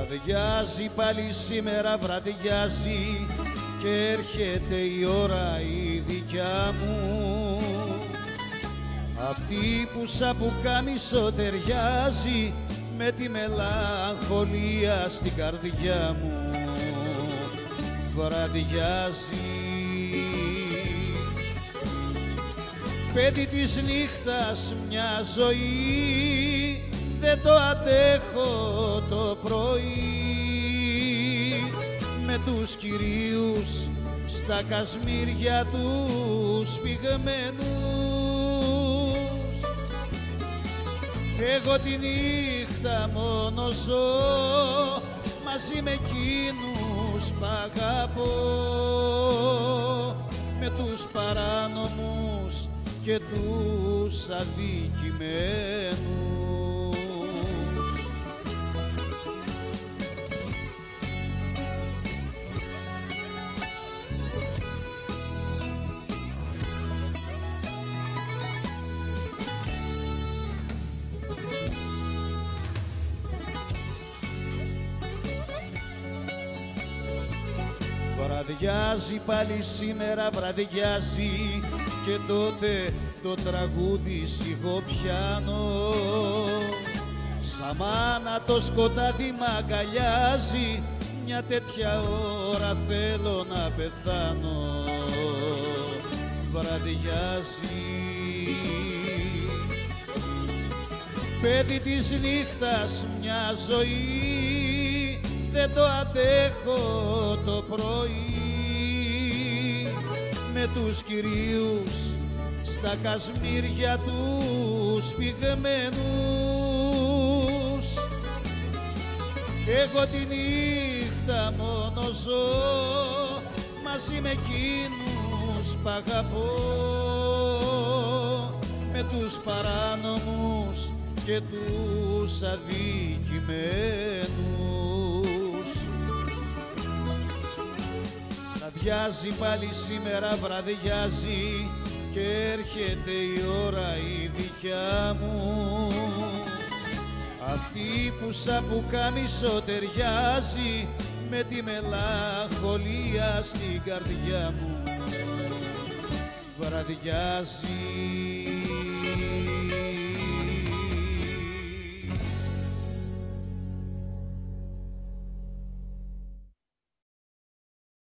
Βραδιάζει πάλι σήμερα, βραδιάζει και έρχεται η ώρα η δικιά μου, αυτή που σαν πουκάμισο ταιριάζει με τη μελαγχολία στην καρδιά μου. Βραδιάζει, παιδί της νύχτας μια ζωή, δεν το αντέχω το πρωί, με τους κυρίους στα κασμίρια τους πυγμένους. Εγώ τη νύχτα μόνο ζω μαζί με εκείνους που αγαπώ, με τους παράνομους και τους αδικημένους. Βραδιάζει πάλι σήμερα, βραδιάζει και τότε το τραγούδι σιγοπιάνω. Σαν μάνα το σκοτάδι μ' αγκαλιάζει, μια τέτοια ώρα θέλω να πεθάνω. Βραδιάζει, παιδί της νύχτας μια ζωή, δεν το αντέχω το πρωί, με τους κυρίους στα κασμίρια τους πυγμένους. Εγώ τη νύχτα μόνο ζω μαζί με εκείνους που αγαπώ, με τους παράνομους και τους αδικημένους. Βραδιάζει πάλι σήμερα, βραδιάζει και έρχεται η ώρα η δικιά μου, αυτή που σαν πουκάμισο ταιριάζει με τη μελαγχολία στην καρδιά μου. Βραδιάζει.